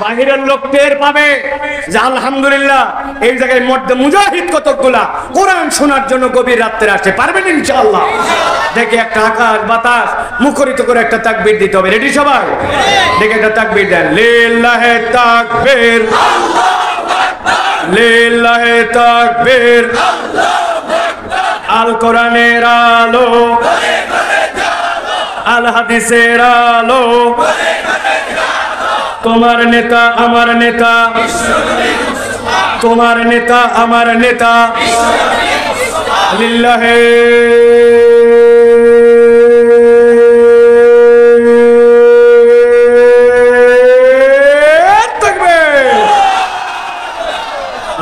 বাহিরের লোক টের পাবে যে আলহামদুলিল্লাহ এই জায়গায় মধ্যে মুজাহিদ কতগুলা কোরআন শোনার জন্য গভীর রাত্রে আসে। পারবেন ইনশাআল্লাহ? দেখে একটা আকাশ বাতাস মুখরিত করে একটা তাকবীর দিতে হবে। রেডি সবাই? দেখে একটা তাকবীর দেন। লিল্লাহি তাকবীর, লিল্লাহি তাকবীর, আল কোরআনের আলো, আল হাদিসের আলো, তোমার নেতা আমার নেতা, তোমার নেতা আমার নেতা, লিল্লাহি তাকবীর।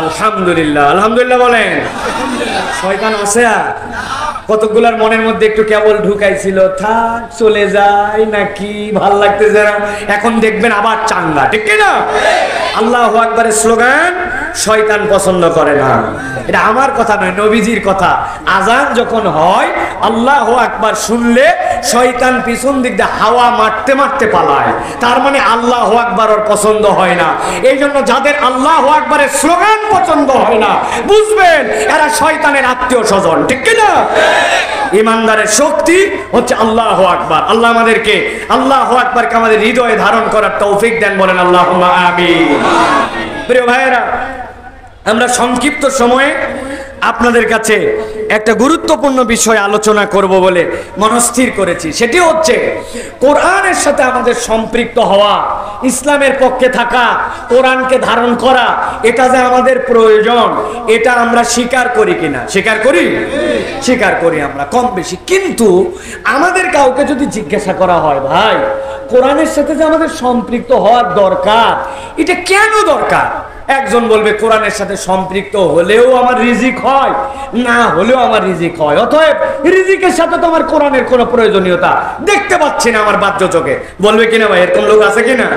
আলহামদুলিল্লাহ, আলহামদুলিল্লাহ বলেন। শয়তান আছে আর কতগুলার মনের মধ্যে একটু কেবল ঢুকাইছিল, থাক চলে যায় নাকি, ভাল লাগতেছে না, এখন দেখবেন আবার চাঙ্গা, ঠিক না? আল্লাহু আকবারের স্লোগান শয়তান পছন্দ করে না। এটা আমার কথা নয়, নবীজির কথা। আজান যখন হয় আল্লাহু আকবার শুনলে শয়তান পিছন দিক দিয়ে হাওয়া মারতে মারতে পালায়, তার মানে আল্লাহু আকবার ওর পছন্দ হয় না। এই জন্য যাদের আল্লাহু আকবারের স্লোগান পছন্দ হয় না, বুঝবেন এরা শয়তানের আত্মীয় স্বজন, ঠিক না? ইমানদারের শক্তি হচ্ছে আল্লাহু আকবার। আল্লাহ আমাদেরকে আল্লাহু আকবারকে আমাদের হৃদয়ে ধারণ করার তৌফিক দেন, বলেন আল্লাহুম্মা আমিন। প্রিয় ভাইয়েরা, আমরা সংক্ষিপ্ত সময়ে আপনাদের কাছে একটা গুরুত্বপূর্ণ বিষয় আলোচনা করব বলে মনস্থির করেছি। সেটি হচ্ছে কোরআনের সাথে আমাদের সম্পৃক্ত হওয়া, ইসলামের পক্ষে থাকা, কোরআনকে ধারণ করা, এটা যে আমাদের প্রয়োজন, এটা আমরা স্বীকার করি কিনা? স্বীকার করি? স্বীকার করি আমরা কম বেশি। কিন্তু আমাদের কাউকে যদি জিজ্ঞাসা করা হয়, ভাই কোরআনের সাথে যে আমাদের সম্পৃক্ত হওয়ার দরকার, এটা কেন দরকার? একজন বলবে কোরআনের সাথে সম্পৃক্ত হলেও আমার রিজিক হয়, না হলেও আমার রিজিক হয়, অতএব রিজিকের সাথে তোমার কোরআনের কোনো প্রয়োজনীয়তা দেখতে পাচ্ছি না আমার বাহ্য চোখে। বলবে কিনা ভাই? এরকম লোক আছে কিনা?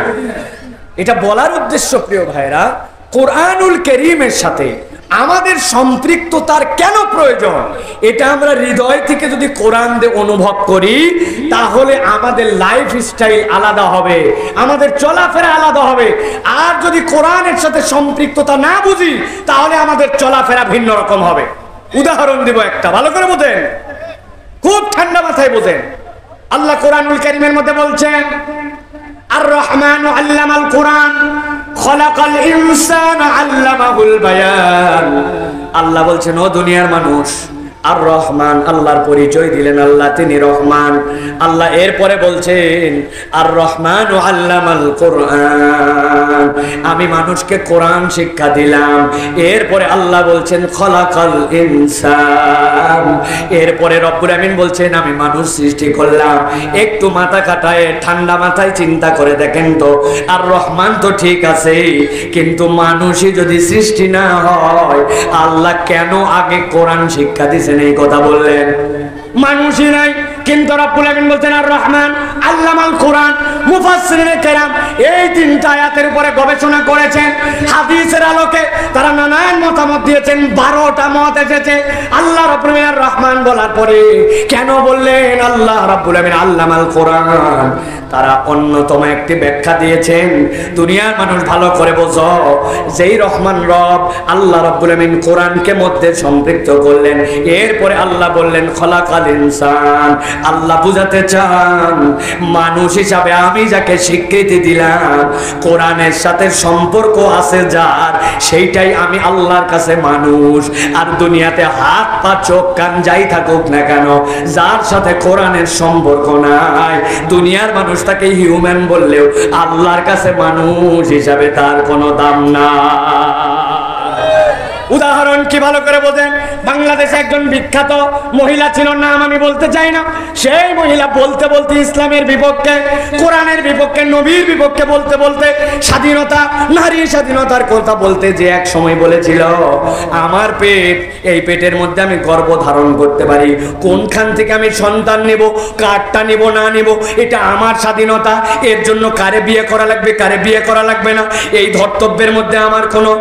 এটা বলার উদ্দেশ্য প্রিয় ভাইরা, কোরআনুল কারীমের সাথে আমাদের সম্পৃক্ততার কেন প্রয়োজন, এটা আমরা হৃদয় থেকে যদি কোরআন দিয়ে অনুভব করি, তাহলে আমাদের লাইফ স্টাইল আলাদা হবে, আমাদের চলাফেরা আলাদা হবে। আর যদি কোরআনের সাথে সম্পৃক্ততা না বুঝি, তাহলে আমাদের চলাফেরা ভিন্ন রকম হবে। উদাহরণ দিব একটা, ভালো করে বোঝেন, খুব ঠান্ডা মাথায় বোঝেন। আল্লাহ কোরআনুল কারীমের মধ্যে বলছেন, আর রহমান আল্লামাল কোরআন খলাকাল ইনসান আল্লামাহুল বায়ান। আল্লাহ বলছেন, ও দুনিয়ার মানুষ, আর রহমান আল্লাহর পরিচয় দিলেন, আল্লাহ তিনি রহমান। আল্লাহ এরপরে বলছেন, আর রহমান ও আল্লামাল কোরআন, আমি মানুষকে কোরআন শিক্ষা দিলাম। এরপরে আল্লাহ বলছেন, খলাকাল ইনসান। এরপরে রব্বুল আমিন বলছেন, আমি মানুষ সৃষ্টি করলাম। একটু মাথা কাটায় ঠান্ডা মাথায় চিন্তা করে দেখেন তো, আর রহমান তো ঠিক আছে, কিন্তু মানুষই যদি সৃষ্টি না হয়, আল্লাহ কেন আগে কোরআন শিক্ষা দিয়েছে? এই কথা বললেন, মানুষই নাই, কিন্তু রব্বুল আমিন বলছেন আর রহমান আল্লামাল কোরআন। মুফাসসিরিনে কেরাম এই তিনটা আয়াতের উপরে গবেষণা করেছেন, হাদিসের আলোকে তারা নানান মতামত দিয়েছেন, 12টা মত এসেছে। আল্লাহ রাব্বুল আমিন আর রহমান বলার পরে কেন বললেন আল্লাহ রাব্বুল আমিন আল্লামাল কোরআন, তারা অন্যতম একটি ব্যাখ্যা দিয়েছেন। দুনিয়ার মানুষ ভালো করে বোঝো, যেই রহমান রব আল্লাহ রাব্বুল আমিন কোরআনকে মধ্যে সম্পৃক্ত করলেন, এরপরে আল্লাহ বললেন খলাকাল ইনসান। আল্লাহ বুঝাতে চান, মানুষ হিসাবে আমি যাকে স্বীকৃতি দিলাম, কোরআনের সাথে সম্পর্ক আছে যার, সেইটাই আমি আল্লাহর কাছে মানুষ। আর দুনিয়াতে হাত পা চোখ কান যাই থাকুক না কেন, যার সাথে কোরআনের সম্পর্ক নাই, দুনিয়ার মানুষ তাকে হিউম্যান বললেও আল্লাহর কাছে মানুষ হিসাবে তার কোনো দাম না। উদাহরণ কি ভালো করে বোঝেন। বাংলাদেশে একজন বিখ্যাত মহিলা ছিল, নাম আমি বলতে চাই না। সেই মহিলা বলতে বলতে ইসলামের বিপক্ষে, কোরআনের বিপক্ষে, নবীর বিপক্ষে বলতে বলতে স্বাধীনতা, নারী স্বাধীনতার কথা বলতে যে এক সময় বলেছিল, আমার পেট, এই পেটের মধ্যে আমি গর্ভ ধারণ করতে পারি, কোনখান থেকে আমি সন্তান নেব, কারটা নেব না নেব, এটা আমার স্বাধীনতা। এর জন্য কারে বিয়ে করা লাগবে, কারে বিয়ে করা লাগবে না, এই ধর্তব্যের মধ্যে আমার কোনো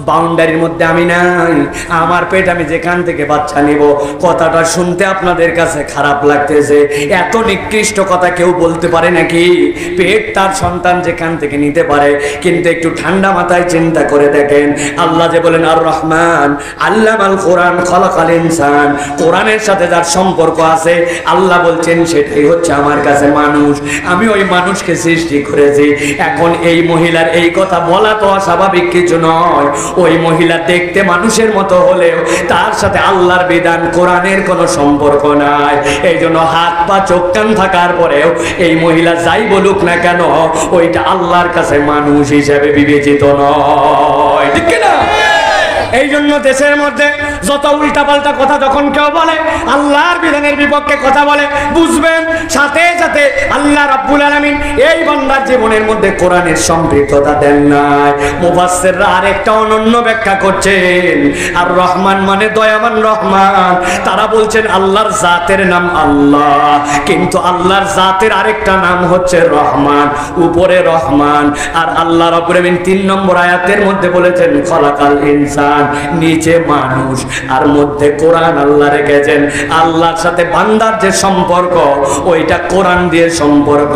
বাউন্ডারির মধ্যে আমি নাই, আমার পেট আমি যেখান থেকে বাচ্চা নিব। কথাটা শুনতে আপনাদের কাছে খারাপ লাগতেছে, এত নিকৃষ্ট কথা কেউ বলতে পারে নাকি? পেট তার সন্তান যেখান থেকে নিতে পারে, কিন্তু একটু ঠান্ডা মাথায় চিন্তা করে দেখেন, আল্লাহ যে বলেন আর রহমান আল্লামাল কোরআন খলাকাল ইনসান, কোরআনের সাথে যার সম্পর্ক আছে আল্লাহ বলছেন সেটাই হচ্ছে আমার কাছে মানুষ। আমি ওই মানুষকে সৃষ্টি করেছি। এখন এই মহিলার এই কথা বলা তো অস্বাভাবিক কিছু নয়। ওই মহিলা দেখতে মানুষের মতো হলেও তার সাথে আল্লাহর বিধান কোরআনের কোনো সম্পর্ক নাই। এই জন্য হাত পা চোখ কান থাকার পরেও এই মহিলা যাই বলুক না কেন, ওইটা আল্লাহর কাছে মানুষ হিসেবে বিবেচিত নয়, ঠিক না? এই জন্য দেশের মধ্যে যত উল্টাপাল্টা কথা যখন কেউ বলে, আল্লাহর বিধানের বিপক্ষে কথা বলে, বুঝবেন সাথে সাথে আল্লাহ রাব্বুল আলামিন এই বান্দার জীবনের মধ্যে কোরআনের সম্পৃক্ততা দেন নাই। মুফাসসিররা আরেকটা অনন্য ব্যাখ্যা করছেন, আর রহমান মানে দয়াবান রহমান। তারা বলছেন আল্লাহর জাতের নাম আল্লাহ, কিন্তু আল্লাহর জাতের আরেকটা নাম হচ্ছে রহমান, উপরে রহমান। আর আল্লাহ রাব্বুল আলামিন 3 নম্বর আয়াতের মধ্যে বলেছেন খলাকাল ইনসান, নিচে মানুষ, আর মধ্যে কোরআন আল্লাহ রেখেছেন। আল্লাহর সাথে বান্দার যে সম্পর্ক ওইটা কোরআন দিয়ে সম্পর্ক।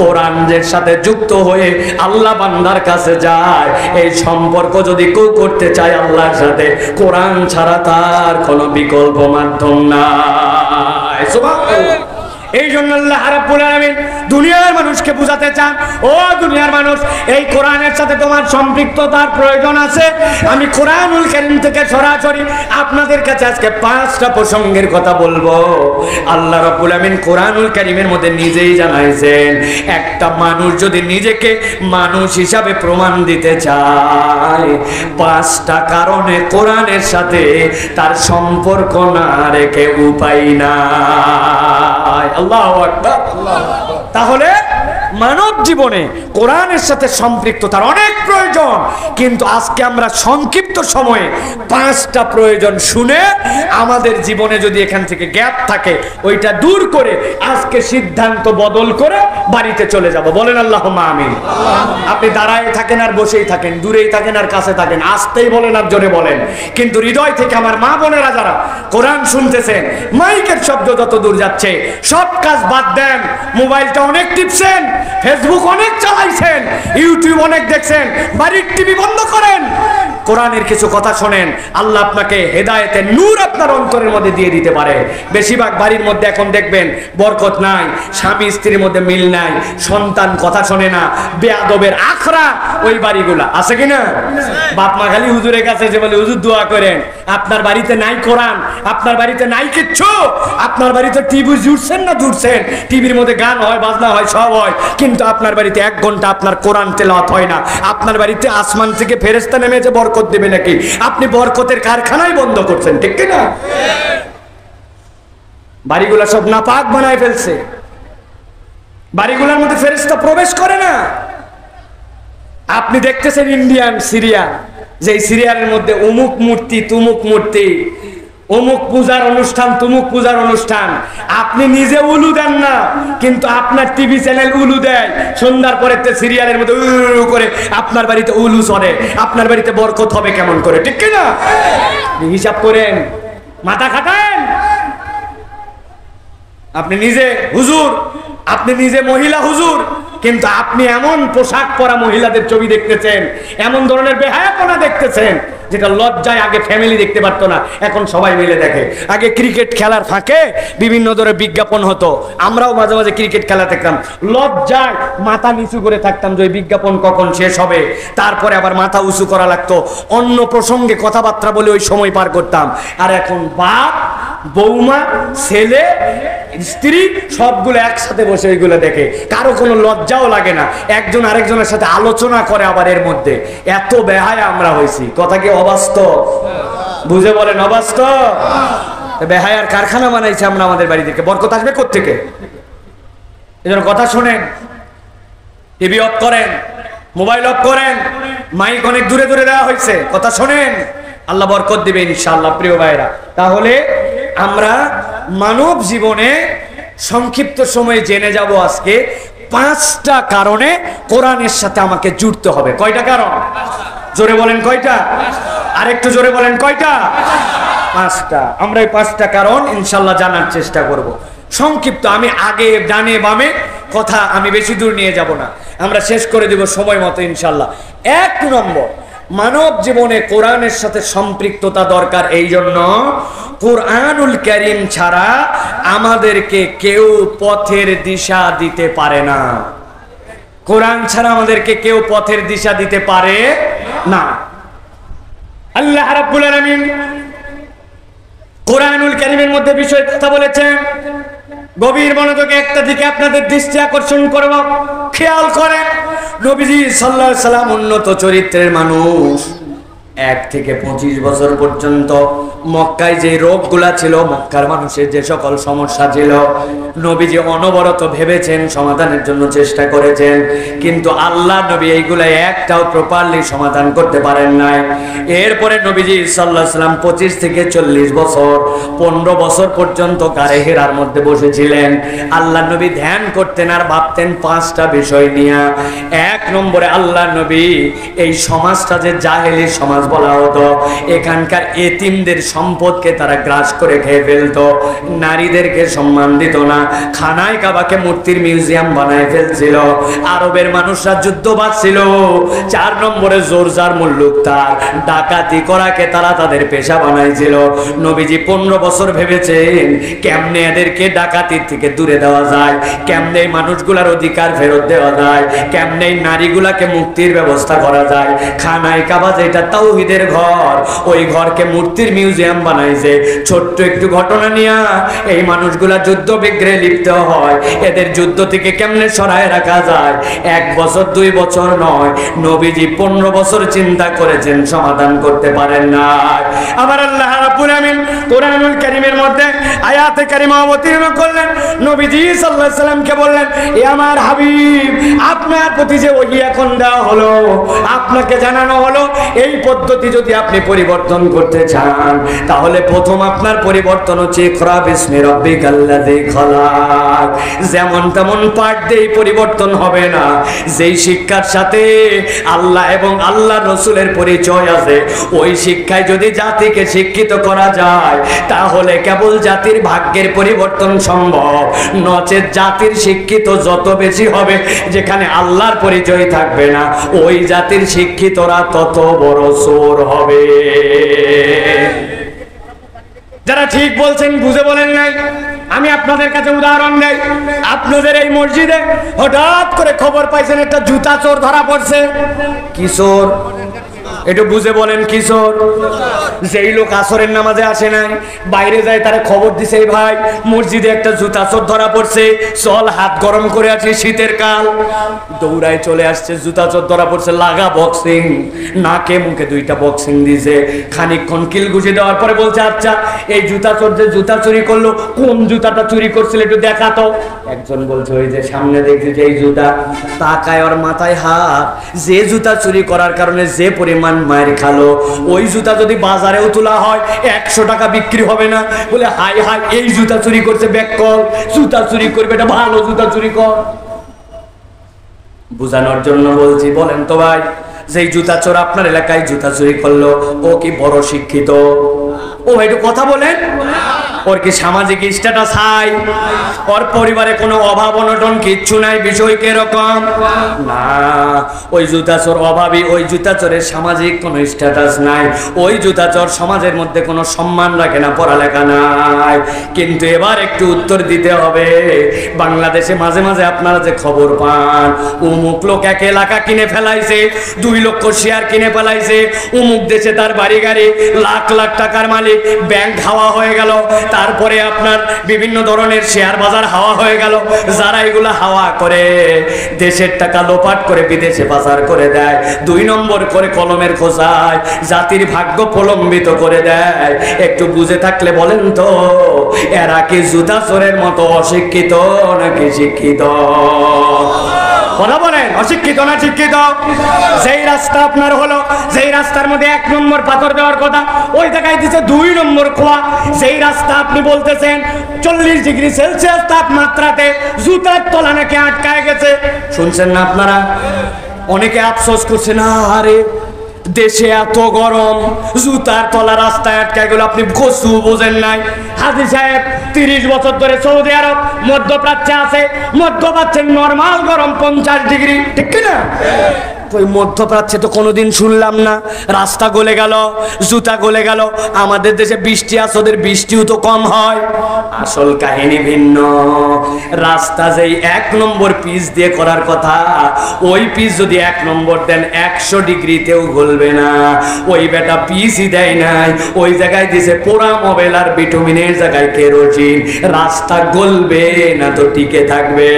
কোরআনের সাথে যুক্ত হয়ে আল্লাহ বান্দার কাছে যায়। এই সম্পর্ক যদি কেউ করতে চায় আল্লাহর সাথে, কোরআন ছাড়া তার কোনো বিকল্প মাধ্যম নাই। সুবহানাল্লাহ। এই জন্য আল্লাহ রাব্বুল আলামিন দুনিয়ার মানুষকে বুঝাতে চান, ও দুনিয়ার মানুষ, এই কোরআনের সাথে তোমার সম্পৃক্ততার প্রয়োজন আছে। আমি কোরআনুল কারীম থেকে সরাসরি আপনাদের কাছে আজকে 5টা প্রসঙ্গের কথা বলবো। আল্লাহ রাব্বুল আলামিন কোরআনুল কারীমের মধ্যে নিজেই জানাইছেন, একটা মানুষ যদি নিজেকে মানুষ হিসাবে প্রমাণ দিতে চায়, 5টা কারণে কোরআনের সাথে তার সম্পর্ক না রেখে উপায় নাই। আল্লাহু আকবার। তাহলে মানব জীবনে কোরআনের সাথে সম্পৃক্ততার অনেক প্রয়োজন, কিন্তু আজকে আমরা সংক্ষিপ্ত সময়ে 5টা প্রয়োজন শুনে আমাদের জীবনে যদি এখান থেকে গ্যাপ থাকে ওইটা দূর করে আজকে সিদ্ধান্ত বদল করে বাড়িতে চলে যাব। বলেন আল্লাহুম্মা আমিন। আপনি দাঁড়ায় থাকেন আর বসেই থাকেন, দূরেই থাকেন আর কাছে থাকেন, আসতেই বলেন আর জোরে বলেন, কিন্তু হৃদয় থেকে আমার মা বোনেরা যারা কোরআন শুনতেছেন, মাইকের শব্দ যত দূর যাচ্ছে সব কাজ বাদ দেন। মোবাইলটা অনেক টিপছেন, ফেসবুক অনেক চালাইছেন, ইউটিউব অনেক দেখছেন, বাড়ির টিভি বন্ধ করেন, কোরআনের কিছু কথা শোনেন। আল্লাহ আপনাকে হেদায়েতের নূর আপনার অন্তরের মধ্যে দিয়ে দিতে পারে। বেশিরভাগ বাড়ির মধ্যে এখন দেখবেন বরকত নাই, স্বামী স্ত্রীর মধ্যে মিল নাই, সন্তান কথা শোনে না, বেয়াদবের আখড়া ওই বাড়িগুলা আছে কিনা? বাপ মা খালি হুজুরের কাছে যে বলে হুজুর দোয়া করেন। আপনার বাড়িতে নাই কোরআন, আপনার বাড়িতে নাই কিচ্ছু। আপনার বাড়িতে টিভি জুড়ছেন না জুড়ছেন, টিভির মধ্যে গান হয়, বাজনা হয়, সব হয়, কিন্তু আপনার বাড়িতে 1 ঘন্টা আপনার কোরআন তেলাওয়াত হয় না। আপনার বাড়িতে আসমান থেকে ফেরেশতা নেমেছে বরকত দেবে নাকি? আপনি বরকতের কারখানাই বন্ধ করছেন, ঠিক কি না? বাড়িগুলা সব নাপাক বানায় ফেলছে, বাড়িগুলোর মধ্যে ফেরেশতা প্রবেশ করে না। আপনি দেখতেছেন ইন্ডিয়ান সিরিয়াল, যে সিরিয়ালের মধ্যে অমুক মূর্তি তুমুক মূর্তি, অমুক পূজার অনুষ্ঠান তুমুক পূজার অনুষ্ঠান। আপনি নিজে উলু দেন না, কিন্তু আপনার টিভি চ্যানেল উলু দেয়। সন্ধ্যার পরে সিরিয়ালের মধ্যে উলু করে আপনার বাড়িতে উলু চলে, আপনার বাড়িতে বরকত হবে কেমন করে, ঠিক কি না? হিসাব করেন, মাথা খাটান। আপনি নিজে হুজুর, আপনি নিজে মহিলা হুজুর, কিন্তু আপনি এমন পোশাক পরা মহিলাদের ছবি দেখতেছেন, এমন ধরনের বেহায়াপনা দেখতেছেন যেটা লজ্জায় আগে ফ্যামিলি দেখতে পারতো না, এখন সবাই মিলে দেখে। আগে ক্রিকেট খেলার ফাঁকে বিভিন্ন ধরনের বিজ্ঞাপন হতো, আমরাও মাঝে মাঝে ক্রিকেট খেলা দেখতাম, লজ্জায় মাথা নিচু করে থাকতাম যে ওই বিজ্ঞাপন কখন শেষ হবে। তারপরে আবার মাথা উঁচু করা লাগতো, অন্য প্রসঙ্গে কথাবার্তা বলে ওই সময় পার করতাম। আর এখন বাপ বৌমা ছেলে স্ত্রী সবগুলো একসাথে বসে ওইগুলো দেখে, কারো কোনো লজ্জাও লাগে না, একজন আরেকজনের সাথে আলোচনা করে। আবার এর মধ্যে এত বেহায়া আমরা হয়েছি, কথা কি অবাস্তব? বুঝে বলেন অবাস্তব? বেহায়ার কারখানা বানাইছে আমরা আমাদের বাড়ি থেকে। বরকত আসবে কোত্থেকে? এজন্য কথা শোনেন, টিভি অফ করেন, মোবাইল অফ করেন, মাইক অনেক দূরে দূরে দেওয়া হয়েছে, কথা শোনেন, আল্লাহ বরকত দিবে ইনশাআল্লাহ। প্রিয় ভাইরা, তাহলে আমরা মানব জীবনে সংক্ষিপ্ত সময়ে জেনে যাব আজকে 5টা কারণে কোরআনের সাথে আমাকে জুড়তে হবে। কয়টা কারণ? জোরে বলেন কয়টা? আরেকটু জোরে বলেন কয়টা? 5টা। আমরা এই 5টা কারণ ইনশাল্লাহ জানার চেষ্টা করব। সংক্ষিপ্ত, আমি আগে ডানে বামে কথা আমি বেশি দূর নিয়ে যাব না, আমরা শেষ করে দিব সময় মতো ইনশাল্লাহ। 1 নম্বর, মানব জীবনে কোরআনের সাথে সম্পৃক্ততা দরকার। এই জন্য কোরআনুল কারীম ছাড়া আমাদেরকে কেউ পথের দিশা দিতে পারে না। কোরআন ছাড়া আমাদেরকে কেউ পথের দিশা দিতে পারে না। আল্লাহ রাব্বুল আলামিন কোরআনুল কারীমের মধ্যে বিষয় কথা বলেছেন, গভীর মনোযোগে একটা দিকে আপনাদের দৃষ্টি আকর্ষণ করব, খেয়াল করেন। নবীজি সাল্লাল্লাহু আলাইহি সাল্লাম উন্নত চরিত্রের মানুষ। 1 থেকে 25 বছর পর্যন্ত মক্কায় যে রোগগুলা ছিল, মক্কার মানুষের যে সকল সমস্যা ছিল, নবীজি অনবরত ভেবেছেন, সমাধানের জন্য চেষ্টা করেছেন, কিন্তু আল্লাহ নবী এইগুলা একটাও প্রপারলি সমাধান করতে পারেন নাই। এরপরে নবীজি সাল্লাল্লাহু আলাইহি সাল্লাম 25 থেকে 40 বছর 15 বছর পর্যন্ত গারে হেরার মধ্যে বসেছিলেন। আল্লাহ নবী ধ্যান করতেন আর ভাবতেন 5টা বিষয় নিয়ে। 1 নম্বরে আল্লাহ নবী এই সমাজটা যে জাহেলি সমাজ বলা হতো, এখানকার এতিমদের সম্পদকে তারা গ্রাস করে খেয়ে ফেলতো, নারীদেরকে সম্মান দিত না, খানায় কাবাকে মূর্তির মিউজিয়াম বানায় ফেলছিল, আরবের মানুষরা যুদ্ধবাজ ছিল। 4 নম্বরে জোরজার মুল্লুক তার ডাকাতি করাকে তারা তাদের পেশা বানাইছিল। নবীজি 15 বছর ভেবেছেন কেমনে এদেরকে ডাকাতির থেকে দূরে দেওয়া যায়, কেমনে মানুষগুলার অধিকার ফেরত দেওয়া যায়, কেমনে নারীগুলাকে মুক্তির ব্যবস্থা করা যায়। খানায় কাবা যেটা তাওহীদের ঘর, ওই ঘরকে মূর্তির মিউজিয়াম বানাইছে। ছোট্ট একটু ঘটনা নিয়ে এই মানুষগুলা যুদ্ধ বিগ্রহে লিপ্ত হয়, এদের যুদ্ধ থেকে কেমনে সরায় রাখা যায়। 1 বছর 2 বছর নয়, নবীজি 15 বছর চিন্তা করেছেন, সমাধান করতে পারেন না। আবার আল্লাহ রাব্বুল আমিন কোরআনুল কারীমের মধ্যে আয়াতে কারিমা অবতীর্ণ করলেন, নবীজি সাল্লাল্লাহু আলাইহি সাল্লামকে বললেন, এ আমার হাবিব, আপনার প্রতি যে ওহী এখন দেওয়া হলো, আপনাকে জানানো হলো, এই পদ্ধতি যদি আপনি পরিবর্তন করতে চান, তাহলে প্রথম আপনার পরিবর্তন হচ্ছে ইকরা বিসমি রাব্বিকাল্লাযী খালাক। যেমন তেমন পাঠ দিয়ে পরিবর্তন হবে না। যেই শিক্ষার সাথে আল্লাহ এবং আল্লাহ রসুলের পরিচয় আছে, ওই শিক্ষায় যদি জাতিকে শিক্ষিত করা যায়, তাহলে কেবল জাতির ভাগ্যের পরিবর্তন সম্ভব। নচেত জাতির শিক্ষিত যত বেশি হবে, যেখানে আল্লাহর পরিচয় থাকবে না, ওই জাতির শিক্ষিতরা তত বড় চোর হবে। যারা ঠিক বলছেন বুঝে বলেন নাই। আমি আপনাদের কাছে উদাহরণ দেই, আপনাদের এই মসজিদে হঠাৎ করে খবর পাইছেন একটা জুতা চোর ধরা পড়ছে। কি চোর? একটু বুঝে বলেন, কিশোর? যেই লোক আসরের নামাজে আসে নাই, বাইরে যায়, তারা খবর দিছে, ভাই মসজিদে একটা জুতা চোর ধরা পড়ছে, চল হাত গরম করে আছি, শীতের কাল। দৌড়ায় চলে আসছে, জুতা চোর ধরা পড়ছে, লাগা বক্সিং, নাকে মুখে 2টা বক্সিং দিছে। খানিকক্ষণ কিল ঘুষি দেওয়ার পরে বলছে, আচ্ছা এই জুতা চোর যে জুতা চুরি করলো, কোন জুতাটা চুরি করছিল একটু দেখাতো। একজন বলছে, ওই যে সামনে দেখছি যে এই জুতা। তাকায়, ওর মাথায় হাত। যে জুতা চুরি করার কারণে যে পরিমাণ মায়ের খালো, ওই জুতা যদি বাজারেও তোলা হয় 100 টাকা বিক্রি হবে না। বলে হাই হাই, এই জুতা চুরি করছে, ব্যাক কর, জুতা চুরি করবে, এটা ভালো জুতা চুরি কর। বুঝানোর জন্য বলছি, বলেন তো ভাই, যেই জুতা চোর আপনার এলাকায় জুতা চুরি করলো, ও কি বড় শিক্ষিত? ও একটু কথা বলেন। ওর কি সামাজিক স্ট্যাটাস হাই? ওর পরিবারে কোনো অভাব অনটন কিচ্ছু নাই? বিষয় কিরকম? না, ওই জুতা চোর অভাবী, ওই জুতা চোরের সামাজিক কোনো স্ট্যাটাস নাই, ওই জুতা চোর সমাজের মধ্যে কোনো সম্মান রাখে না, পড়ালেখা নাই। কিন্তু এবার একটু উত্তর দিতে হবে। বাংলাদেশে মাঝে মাঝে আপনারা যে খবর পান, অমুক লোক 1 এলাকা কিনে ফেলাইছে, 2 লক্ষ শেয়ার কিনে ফেলাইছে, অমুক দেশে তার বাড়ি গাড়ি, লাখ লাখ টাকার মালিক, ব্যাংক হাওয়া হয়ে গেল, তারপরে আপনার বিভিন্ন ধরনের শেয়ার বাজার হাওয়া হয়ে গেল। যারা এগুলা হাওয়া করে দেশের টাকা লোপাট করে বিদেশে পাচার করে দেয়, 2 নম্বর করে কলমের খোঁজায় জাতির ভাগ্য প্রলম্বিত করে দেয়। একটু বুঝে থাকলে বলেন তো, এরা কি জুতা চোরের মতো অশিক্ষিত নাকি শিক্ষিত? কথা বলেন, অশিক্ষিত না শিক্ষিত? যেই রাস্তা আপনার হলো, যেই রাস্তার মধ্যে 1 নম্বর পাথর দেওয়ার কথা, ওই জায়গায় দিচ্ছে 2 নম্বর খোয়া। যেই রাস্তা আপনি বলতেছেন 40 ডিগ্রি সেলসিয়াস তাপমাত্রাতে জুতার তলা নাকি আটকায় গেছে, শুনছেন না আপনারা? অনেকে আফসোস করছে, না আরে দেশে এত গরম, জুতার তলা রাস্তায় আটকে গেল, আপনি কসু বোঝেন নাই। হাজী সাহেব 30 বছর ধরে সৌদি আরব মধ্যপ্রাচ্যে আছে, মধ্যপ্রাচ্যের নরমাল গরম 50 ডিগ্রি, ঠিক কিনা? ওই মধ্যপ্রাচ্যে তো কোনোদিন শুনলাম না রাস্তা গলে গেল, জুতা গলে গেল। আমাদের দেশে বৃষ্টি আছে, ওদের বৃষ্টিও তো কম হয়। আসল কাহিনী ভিন্ন। রাস্তা যেই 1 নম্বর পিচ দিয়ে করার কথা, ওই পিচ যদি 1 নম্বর দেন 100 ডিগ্রিতেও গলবে না। ওই বেটা পিচই দেয় নাই, ওই জায়গায় দিছে পোড়া মোবাইল আর ভিটামিনের জায়গায় কেরোসিন। রাস্তা গলবে না তো টিকে থাকবে।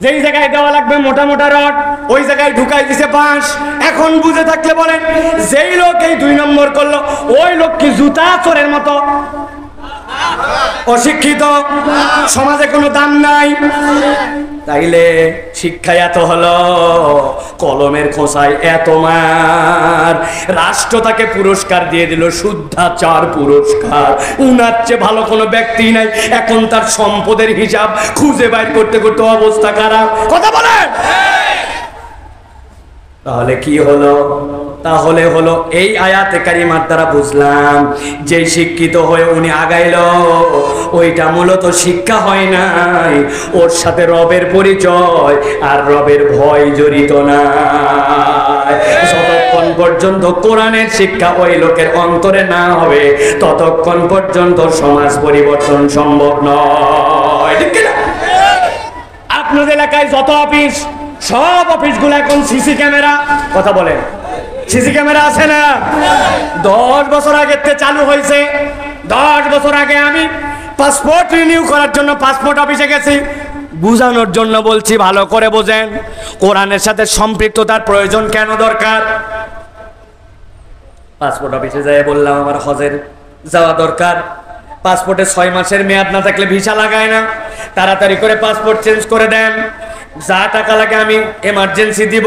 যেই জায়গায় দেওয়া লাগবে মোটা মোটা রড, ওই জায়গায় ঢুকাই দিছে বাঁশ। এখন বুঝে থাকলে বলেন, যেই লোক এই 2 নম্বর করলো, ওই লোক কি জুতা চোরের মতো অশিক্ষিত? সমাজে কোনো দাম নাই। তাইলে শিক্ষা এত হলো, কলমের খোঁচায় এত মার, রাষ্ট্র তাকে পুরস্কার দিয়ে দিল, শুদ্ধাচার পুরস্কার। উনার চেয়ে ভালো কোনো ব্যক্তি নাই। এখন তার সম্পদের হিসাব খুঁজে বাইর করতে করতে অবস্থা খারাপ। কথা বলেন। তাহলে কি হলো? তাহলে হলো এই আয়াতে কারিমার দ্বারা বুঝলাম, যে শিক্ষিত হয়ে উনি আগাইল, ওইটা মূলত শিক্ষা হয় নাই, ওর সাথে রবের পরিচয় আর রবের ভয় জড়িত না। যতক্ষণ পর্যন্ত কোরআনের শিক্ষা ওই লোকের অন্তরে না হবে, ততক্ষণ পর্যন্ত সমাজ পরিবর্তন সম্ভব নয়, ঠিক কিনা? আপনাদের এলাকায় যত অফিস, সব অফিসগুলো এখন সিসি ক্যামেরা। কথা বলেন, সিসি ক্যামেরা আছে না? 10 বছর আগে চালু হয়েছে। 10 বছর আগে আমি পাসপোর্ট রিনিউ করার জন্য পাসপোর্ট অফিসে গেছি। বুঝানোর জন্য বলছি, ভালো করে বোঝেন কোরআনের সাথে সম্পৃক্ততার প্রয়োজন কেন দরকার। পাসপোর্ট অফিসে যাই বললাম আমার হজের যাওয়া দরকার। পাসপোর্টে 6 মাসের মেয়াদ না থাকলে ভিসা লাগায় না। তাড়াতাড়ি করে পাসপোর্ট চেঞ্জ করে দেন। যা টাকা লাগে আমি এমার্জেন্সি দিব।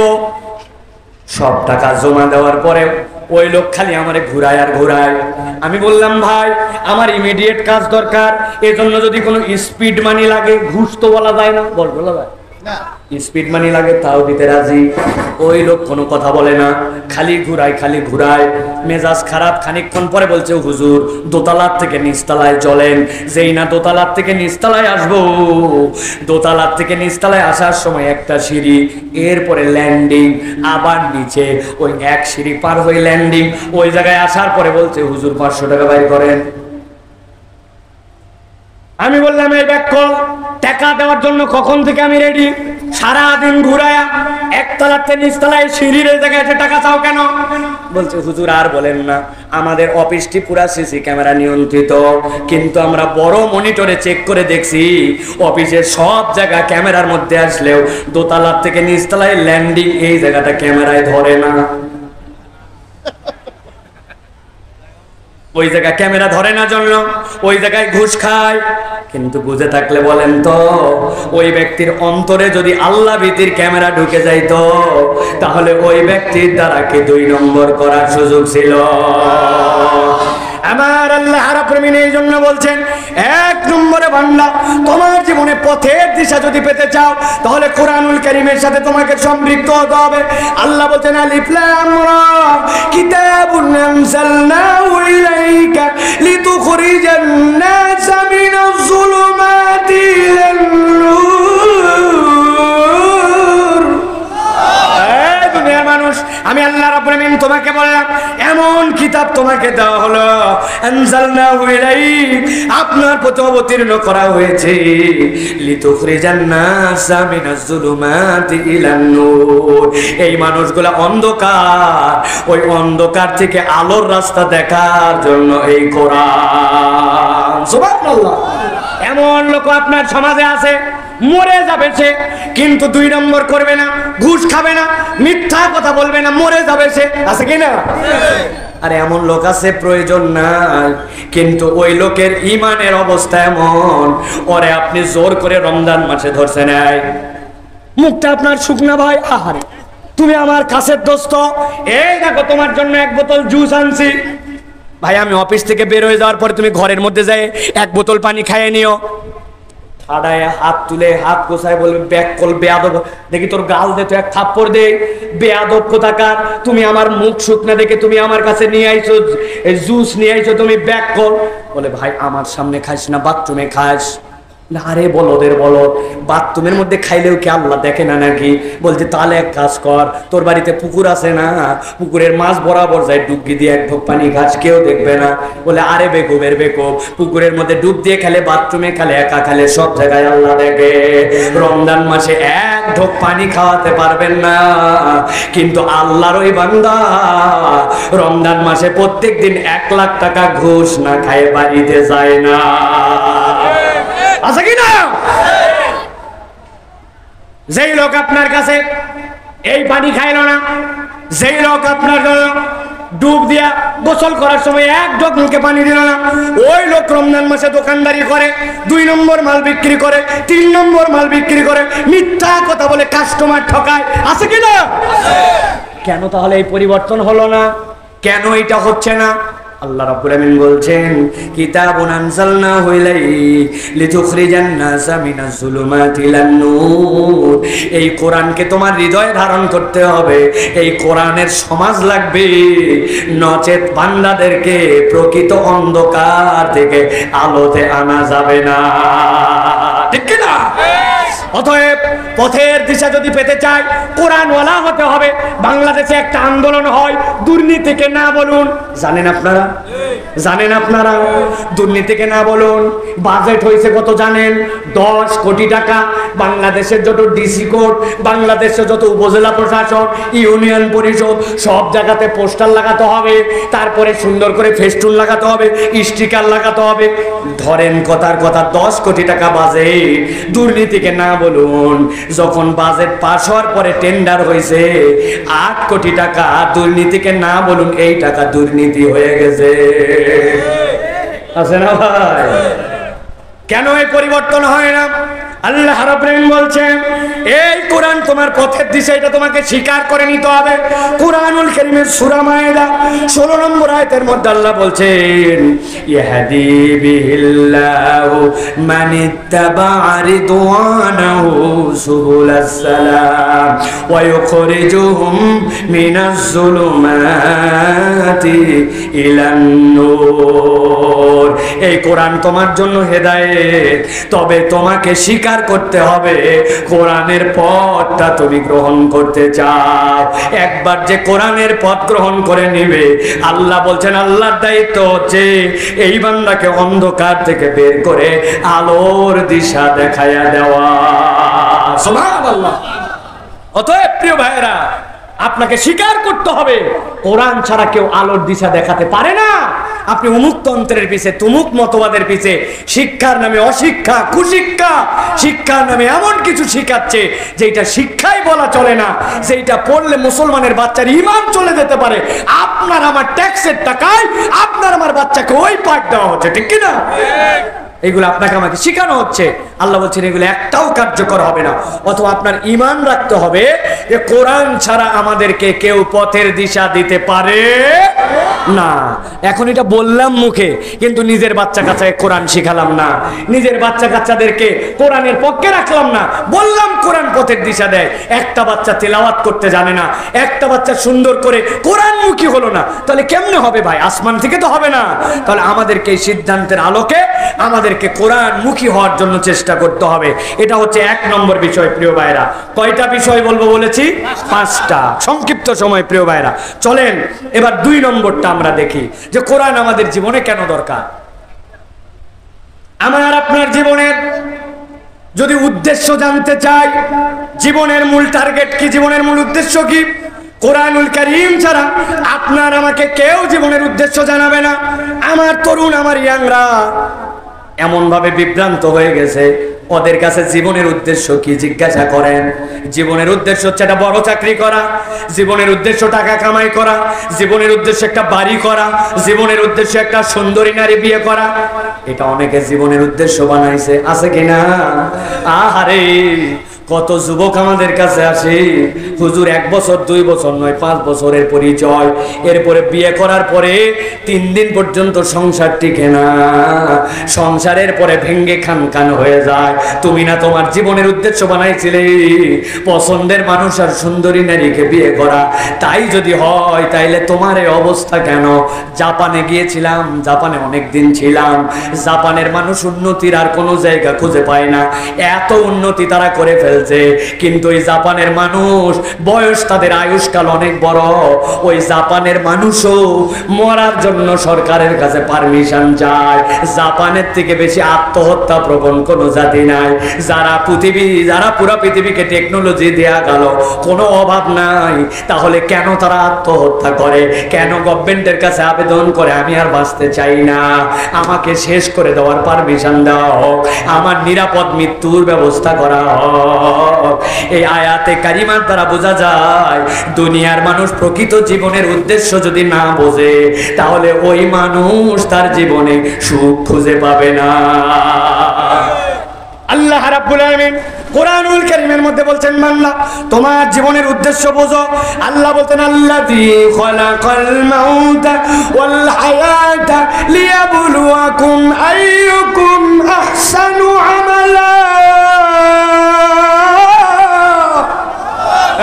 সব টাকা জমা দেওয়ার পরে ওই লোক খালি আমারে ঘুরায় আর ঘুরায়। আমি বললাম, ভাই আমার ইমিডিয়েট কাজ দরকার, এজন্য যদি কোনো স্পিড মানি লাগে, ঘুষ তো বলা যায় না, বলা যায় স্পিড মানি লাগে, তাও দিতে রাজি। ওই লোক কোনো কথা বলে না, খালি ঘুরায় খালি ঘুরায়। মেজাজ খারাপ। খানিকক্ষণ পরে বলছে, হুজুর দোতলার থেকে নিচতলায় চলেন। যেই না দোতলার থেকে নিচতলায় আসবো, দোতলার থেকে নিচতলায় আসার সময় একটা সিঁড়ি, এরপরে ল্যান্ডিং, আবার নিচে, ওই 1 সিঁড়ি পার হয়ে ল্যান্ডিং। ওই জায়গায় আসার পরে বলছে, হুজুর 500 টাকা বাইর করেন। আমি বললাম, এই ব্যাক কল, টাকা দেওয়ার জন্য কখন থেকে আমি রেডি। সারাদিন ঘুরায়া একতলাতে নিচতলায় সিঁড়ির জায়গায় এসে টাকা চাও কেন? বলছে, হুজুর আর বলেন না, আমাদের অফিসটি পুরা সিসি ক্যামেরা নিয়ন্ত্রিত, কিন্তু আমরা বড় মনিটরে চেক করে দেখছি অফিসের সব জায়গা ক্যামেরার মধ্যে আসলেও দোতলার থেকে নিচতলায় ল্যান্ডিং এই জায়গাটা ক্যামেরায় ধরে না। ওই জায়গায় ক্যামেরা ধরে না জন্য ওই জায়গায় ঘুষ খায়। কিন্তু বুঝে থাকলে বলেন তো, ওই ব্যক্তির অন্তরে যদি আল্লাহ ভীতির ক্যামেরা ঢুকে যাইতো, তাহলে ওই ব্যক্তির দ্বারা কি 2 নম্বর করার সুযোগ ছিল? আমার আল্লাহ রাব্বুল আলামিন এই জন্য বলছেন, 1 নম্বরে বান্দা, তোমার জীবনে পথের দিশা যদি পেতে চাও, তাহলে কোরআনুল কারীমের সাথে তোমাকে সম্পৃক্ত হতে হবে। আল্লাহ বলছেন, আলিফ লাম রা কিতাবুন আনজালনাহু ইলাইকা লিতুখরিজান নাসা মিনাজ যুলুমাতি ইলান নূর। এই দুনিয়ার মানুষ, আমি আল্লাহ রাব্বুল আলামিন তোমাকে বললাম, এমন কিতাব তোমাকে দেওয়া হলো, আনজালনাহু ইলাইক, আপনার প্রতি অবতীর্ণ করা হয়েছে, লিতুখরিজান নাসা মিনাজ যুলুমাতি ইলান নূর। এই মানুষগুলো অন্ধকার, ওই অন্ধকার থেকে আলোর রাস্তা দেখার জন্য এই কোরআন। সুবহানাল্লাহ। এমন লোক আপনার সমাজে আছে, মরে যাবে সে, কিন্তু 2 নম্বর করবে না, ঘুষ খাবে না, মিথ্যা কথা বলবে না, মরে যাবে সে। আছে কি না? আরে এমন লোক আছে, প্রয়োজন নাই, কিন্তু ওই লোকের ইমানের অবস্থা এমন, ওরে আপনি জোর করে রমজান মাসে ধরছে নাই, মুখটা আপনার শুকনা, ভাই আহারে তুমি আমার কাছের দোস্ত, এই দেখো তোমার জন্য 1 বোতল জুস আনছি। ভাই আমি অফিস থেকে বের হয়ে যাওয়ার পরে তুমি ঘরের মধ্যে যাই 1 বোতল পানি খাইয়ে নিও। আড়ায় হাত তুলে হাত গোছায় বলবে ব্যাক কল বেয়াদব, দেখি তোর গাল দে তো এক থাপ্পড় দে, বেয়াদব কোথাকার। তুমি আমার মুখ শুকনা দেখে তুমি আমার কাছে নিয়ে আইছো জুস নিয়ে আইছো, তুমি ব্যাক কল। বলে ভাই আমার সামনে খাইস না, বাথরুমে খাস। না আরে বলদের বলদ, বাথরুমের মধ্যে খাইলেও কি আল্লাহ দেখে না নাকি? বলছে তাহলে এক কাজ কর, তোর বাড়িতে পুকুর আছে না, পুকুরের মাছ বরাবর যায় ডুবকি দিয়ে এক ঢোক পানি খাস, কেউ দেখবে না। বলে আরে বেকুবের বেকুব, পুকুরের মধ্যে ডুব দিয়ে খেলে, বাথরুমে খেলে, একা খেলে, সব জায়গায় আল্লাহ দেখে। রমজান মাসে এক ঢোক পানি খাওয়াতে পারবেন না, কিন্তু আল্লাহর ওই বান্দা রমজান মাসে প্রত্যেক দিন 1 লাখ টাকা ঘুষ না খায় বাড়িতে যায় না। আছে কি না? যেই লোক আপনার কাছে এই পানি খাইল না, যেই লোক আপনার ডুব দিয়া গোসল করার সময় এক ঢোক মুখে পানি দিল না, ওই লোক রমজান মাসে দোকানদারি করে, 2 নম্বর মাল বিক্রি করে, 3 নম্বর মাল বিক্রি করে, মিথ্যা কথা বলে কাস্টমার ঠকায়। আছে কি না? কেন তাহলে এই পরিবর্তন হলো না? কেন এটা হচ্ছে না? আল্লাহ রাব্বুল আমিন বলছেন কিতাবুন আনজালনাহু ইলাইক লিতুখরিজান নাসা মিনাজ যুলুমাতি ইলান নূর। এই কোরআনকে তোমার হৃদয়ে ধারণ করতে হবে, এই কোরআনের সমাজ লাগবে, নচেত বান্দাদেরকে প্রকৃত অন্ধকার থেকে আলোতে আনা যাবে না। ঠিক কি না? অতএব পথের দিশা যদি পেতে চাই কোরআনওয়ালা হতে হবে। বাংলাদেশে একটা আন্দোলন হয় দুর্নীতিকে না বলুন, জানেন আপনারা? জানেন আপনারা? দুর্নীতিকে না বলুন। বাজেট হয়েছে কত জানেন? 10 কোটি টাকা। বাংলাদেশের যত ডিসি কোর্ট, বাংলাদেশের যত উপজেলা প্রশাসন, ইউনিয়ন পরিষদ, সব জায়গাতে পোস্টার লাগাতে হবে, তারপরে সুন্দর করে ফেস্টুন লাগাতে হবে, স্টিকার লাগাতে হবে। ধরেন কথার কথা 10 কোটি টাকা বাজেট, দুর্নীতিকে না বলুন। যখন বাজেট পাস হওয়ার পরে টেন্ডার হয়েছে 8 কোটি টাকা, দুর্নীতিকে না বলুন, এই টাকা দুর্নীতি হয়ে গেছে। আছে না ভাই? কেন এই পরিবর্তন হয় না? আল্লাহ রাব্বুল আলামিন বলছেন এই কোরআন তোমার পথের দিশা, এটা তোমাকে স্বীকার করে নিতে হবে। কুরআনুল কারীমের সূরা মায়েদা 16 নম্বর আয়াতের মধ্যে আল্লাহ বলছেন ইয়াহদি বিহিল্লাহু মানিত্তাবা'a রিদওয়ানাহু সুবুলাস সালাম ওয়া ইউখরিজুহুম মিনাজ যুলুমাতি ইলান নূর। এই কোরআন তোমার জন্য হেদায়েত, তবে তোমাকে স্বীকার করতে হবে কোরআনের পথটা তুমি গ্রহণ করতে চাও। একবার যে কোরআনের পথ গ্রহণ করে নিবে, আল্লাহ বলছেন আল্লাহর দায়িত্ব হচ্ছে এই বান্দাকে অন্ধকার থেকে বের করে আলোর দিশা দেখায়া দেওয়া। সুবহানাল্লাহ। অতএব প্রিয় ভাইরা, আপনাকে স্বীকার করতে হবে কোরআন ছাড়া কেউ আলোর দিশা দেখাতে পারে না। আপনি উমুক তন্ত্রের পিছে, তুমুক মতবাদের পিছে, শিক্ষার নামে অশিক্ষা, কুশিক্ষা, শিক্ষার নামে এমন কিছু শিখাচ্ছে যেটা শিক্ষাই বলা চলে না, যেটা পড়লে মুসলমানের বাচ্চার ঈমান চলে যেতে পারে। আপনার আমার ট্যাক্সের টাকায় আপনার আমার বাচ্চাকে ওই পাঠ দেওয়া হচ্ছে। ঠিক কি না? এগুলো আপনাকে আমাকে শেখানো হচ্ছে। আল্লাহ বলছেন এগুলো একটাও কার্যকর হবে না। অথবা আপনার ঈমান রাখতে হবে যে কোরআন ছাড়া আমাদেরকে কেউ পথের দিশা দিতে পারে না। এখন এটা বললাম মুখে, কিন্তু নিজের বাচ্চা কাচ্চাকে কোরআন শিখালাম না, নিজের বাচ্চা কাচ্চাদেরকে কোরআনের পক্ষে রাখলাম না। বললাম কোরআন পথের দিশা দেয়, একটা বাচ্চা তেলাওয়াত করতে জানে না, একটা বাচ্চা সুন্দর করে কোরআনমুখী হলো না, তাহলে কেমনে হবে ভাই? আসমান থেকে তো হবে না। তাহলে আমাদেরকে এই সিদ্ধান্তের আলোকে আমাদেরকে কোরআনমুখী হওয়ার জন্য চেষ্টা করতে হবে। এটা হচ্ছে 1 নম্বর বিষয়। প্রিয় ভাইরা, কয়টা বিষয় বলবো বলেছি? 5টা। সংক্ষিপ্ত সময় প্রিয় ভাইরা, চলেন এবার 2 নম্বরটা আমরা দেখি যে কোরআন আমাদের জীবনে কেন দরকার। আমার আপনার জীবনের যদি উদ্দেশ্য জানতে চাই, জীবনের মূল টার্গেট কি, জীবনের মূল উদ্দেশ্য কি, কোরআনুল কারীম ছাড়া আপনার আমাকে কেউ জীবনের উদ্দেশ্য জানাবে না। আমার তরুণ, আমার ইয়াংরা এমন ভাবে বিভ্রান্ত হয়ে গেছে, ওদের কাছে জীবনের উদ্দেশ্য কি জিজ্ঞাসা করেন, জীবনের উদ্দেশ্য হচ্ছে একটা বড় চাকরি করা, জীবনের উদ্দেশ্য টাকা কামাই করা, জীবনের উদ্দেশ্য একটা বাড়ি করা, জীবনের উদ্দেশ্য একটা সুন্দরী নারী বিয়ে করা। এটা অনেকে জীবনের উদ্দেশ্য বানাইছে। আছে কিনা? আহারে, কত যুবক আমাদের কাছে আসে, হুজুর 1 বছর 2 বছর নয় 5 বছরের পরিচয়, এরপরে বিয়ে করার পরে 3 দিন পর্যন্ত সংসার টিকে না, সংসারের পরে ভেঙ্গে খান খান হয়ে যায়। তুমি না তোমার জীবনের উদ্দেশ্য বানাইছিলে পছন্দের মানুষ আর সুন্দরী নারীকে বিয়ে করা, তাই যদি হয় তাইলে তোমার এই অবস্থা কেন? জাপানে গিয়েছিলাম, জাপানে অনেক দিন ছিলাম, জাপানের মানুষ উন্নতির আর কোনো জায়গা খুঁজে পায় না, এত উন্নতি তারা করে ফেলছে, কিন্তু ওই জাপানের মানুষ বয়স, তাদের আয়ুষ্কাল অনেক বড়, ওই জাপানের মানুষও মরার জন্য সরকারের কাছে পারমিশন চায়। জাপানের থেকে বেশি আত্মহত্যা প্রবণ কোনো জাতি নাই। যারা পুরো পৃথিবীকে টেকনোলজি দেয়া গেল, কোনো অভাব নাই, তাহলে কেন তারা আত্মহত্যা করে? কেন গভর্নমেন্টের কাছে আবেদন করে আমি আর বাঁচতে চাই না, আমাকে শেষ করে দেওয়ার পারমিশন দেওয়া হোক, আমার নিরাপদ মৃত্যুর ব্যবস্থা করা হোক? এই আয়াতে কারিমার দ্বারা বোঝা যায় দুনিয়ার মানুষ প্রকৃত জীবনের উদ্দেশ্য যদি না বোঝে, তাহলে ওই মানুষ তার জীবনে সুখ খুঁজে পাবে না। আল্লাহ রাব্বুল আলামিন কোরআনুল কারীমের মধ্যে বলছেন, বান্দা তোমার জীবনের উদ্দেশ্য বোঝো। আল্লাহ বলতেন, আল্লাযী খালাকাল মাউতা ওয়াল হায়াতা লিয়াবলুয়াকুম আইয়ুকুম আহসানু আমালা।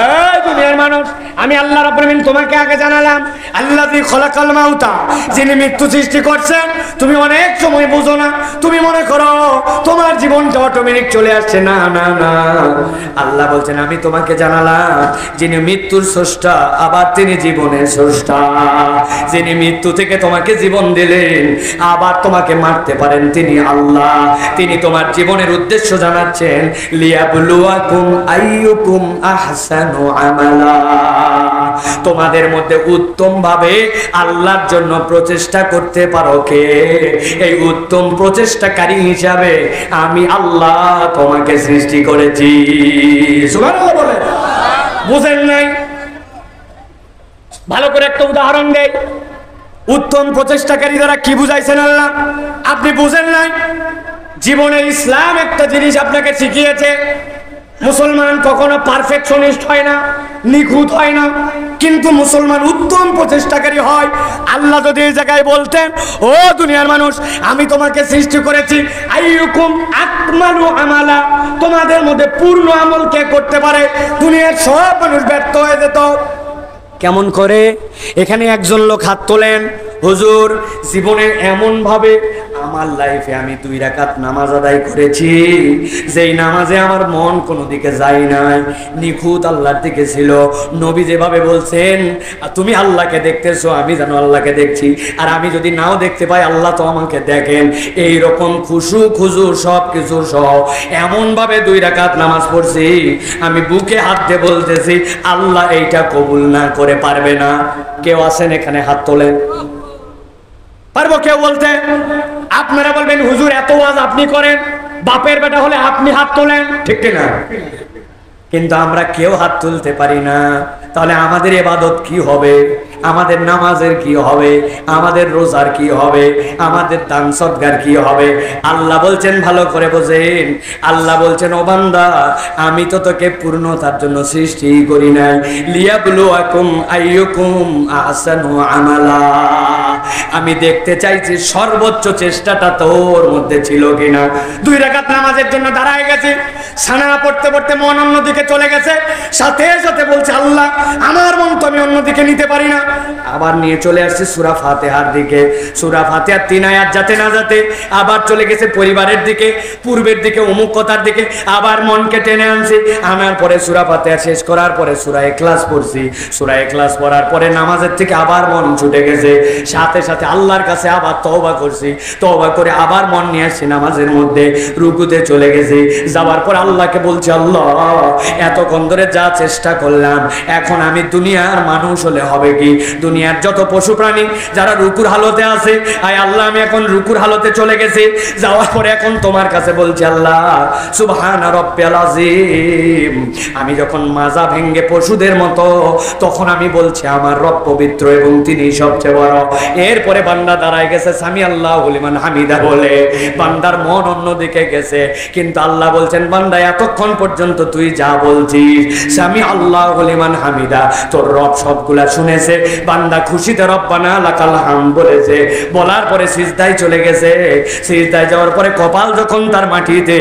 এই দুনিয়ার মানুষ, আমি আল্লাহ রাব্বুল আলামিন তোমাকে আগে জানালাম, আল্লাযী খালাকাল মাউতা, যিনি মৃত্যু সৃষ্টি করছেন। তুমি অনেক সময় বুঝো না, তুমি মনে করো তোমার জীবনটা অটোমেটিক চলে আসছে। না না না, আল্লাহ বলছেন আমি তোমাকে জানালাম যিনি মৃত্যুর স্রষ্টা, আবার তিনি জীবনের স্রষ্টা, যিনি মৃত্যু থেকে তোমাকে জীবন দিলেন, আবার তোমাকে মারতে পারেন, তিনি আল্লাহ। তিনি তোমার জীবনের উদ্দেশ্য জানাচ্ছেন, লিয়াবলুয়াকুম আইয়ুকুম আহসানু আমালা, তোমাদের মধ্যে উত্তম ভাবে আল্লাহর জন্য প্রচেষ্টা করতে পারো কে? এই উত্তম প্রচেষ্টাকারী হিসাবে আমি আল্লাহ তোমাকে সৃষ্টি করেছি। সুবহানাল্লাহ বলে। বুঝেন নাই? ভালো করে একটা উদাহরণ দেই। উত্তম প্রচেষ্টাকারী দ্বারা কি বুঝাইছেন আল্লাহ? আপনি বুঝেন নাই? জীবনে ইসলাম একটা জিনিস আপনাকে শিখিয়েছে, মুসলমান কখনো পারফেকশনিস্ট হয় না, নিখুঁত হয় না, কিন্তু মুসলমান উত্তম প্রচেষ্টাকারী হয়। আল্লাহ যদি এই জায়গায় বলতেন, ও দুনিয়ার মানুষ, আমি তোমাকে সৃষ্টি করেছি আইয়ুকুম আকমালু আমালা, তোমাদের মধ্যে পূর্ণ আমল কে করতে পারে, দুনিয়ার সব মানুষ ব্যর্থ হয়ে যেত। কেমন করে? এখানে একজন লোক হাত তোলেন, হুজুর জীবনে এমন ভাবে আমার লাইফে আমি 2 রাকাত নামাজ আদায় করেছি, যেই নামাজে আমার মন কোনো দিকে যায় নাই, নিখুঁত আল্লাহর দিকে ছিল। নবী যেভাবে বলছেন, তুমি আল্লাহকে দেখতেছো, আমি যেন আল্লাহকে দেখছি, আর আমি যদি নাও দেখতে পাই আল্লাহ তো আমাকে দেখেন, এই রকম খুশু খুজু সব কিছু সহ এমন ভাবে 2 রাকাত নামাজ পড়ছি, আমি বুকে হাত দিয়ে বলতেছি আল্লাহ এইটা কবুল না করে পারবে না। কেউ আছেন এখানে? হাত তোলেন। পারবো কেউ বলতে? আপনারা বলবেন হুজুর এত ওয়াজ আপনি করেন, বাপের বেটা হলে আপনি হাত তোলেন, ঠিক না? কিন্তু আমরা কেউ হাত তুলতে পারি না। তাহলে আমাদের ইবাদত কি হবে? আমাদের নামাজের কি হবে? আমাদের রোজার কি হবে? আমাদের দান সদকার কি হবে? আল্লাহ বলছেন, ভালো করে বোঝেন, আল্লাহ বলছেন, ও বান্দা আমি তো তোকে পূর্ণতার জন্য সৃষ্টি করি নাই, লিয়াবলুয়াকুম আইয়ুকুম আহসানু আমালা, আমি দেখতে চাইছি সর্বোচ্চ চেষ্টাটা তোর মধ্যে ছিল কিনা। 2 রাকাত নামাজের জন্য দাঁড়ায় গেছে, সানা পড়তে পড়তে মন অন্যদিকে চলে গেছে, সাথে সাথে বলছে আল্লাহ আমার মন তো আমি অন্যদিকে নিতে পারি না। আবার নিয়ে চলে আসছে সূরা ফাতিহার দিকে, সূরা ফাতিহার 3 আয়াত যাতে না যাতে আবার চলে গেছে পরিবারের দিকে, পূর্বের দিকে, অমুক কথার দিকে, আবার মনকে টেনে আনছি। আনার পরে সূরা ফাতিহা শেষ করার পরে সূরা ইখলাস পড়ছি, সূরা ইখলাস পড়ার পরে নামাজের থেকে আবার মন ছুটে গেছে, সাথে সাথে আল্লাহর কাছে আবার তওবা করছি, তওবা করে আবার মন নিয়ে আসছি নামাজের মধ্যে, রুকুতে চলে গেছি। যাওয়ার পর আল্লাহকে বলছি, আল্লাহ এতক্ষণ ধরে যা চেষ্টা করলাম, এখন আমি দুনিয়ার মানুষ হলে হবে কি? দুনিয়ার যত পশু প্রাণী যারা রুকুর হালতে আছে, আয় আল্লাহ আমি এখন রুকুর হালতে চলে গেছি। যাওয়ার পরে এখন তোমার কাছে বলছি, আল্লাহ সুবহানা রাব্বিয়াল আযীম, আমি যখন মাজা ভেঙ্গে পশুদের মতো, তখন আমি বলছি আমার রব পবিত্র এবং তিনি সবচেয়ে বড়। এরপরে বান্দা দাঁড়ায় গেছে সামি আল্লাহু লিমান হামিদা বলে, বান্দার মন অন্যদিকে গেছে। কিন্তু আল্লাহ বলছেন বান্দা এতক্ষণ পর্যন্ত তুই যা বলছিস সামি আল্লাহু লিমান হামিদা, তোর রব সবগুলা শুনেছে। বান্দা খুশিতে রব্বানা লাকাল হামদ বলেছে, বলার পরে সিজদায় চলে গেছে। সিজদায় যাওয়ার পরে কপাল যখন তার মাটিতে,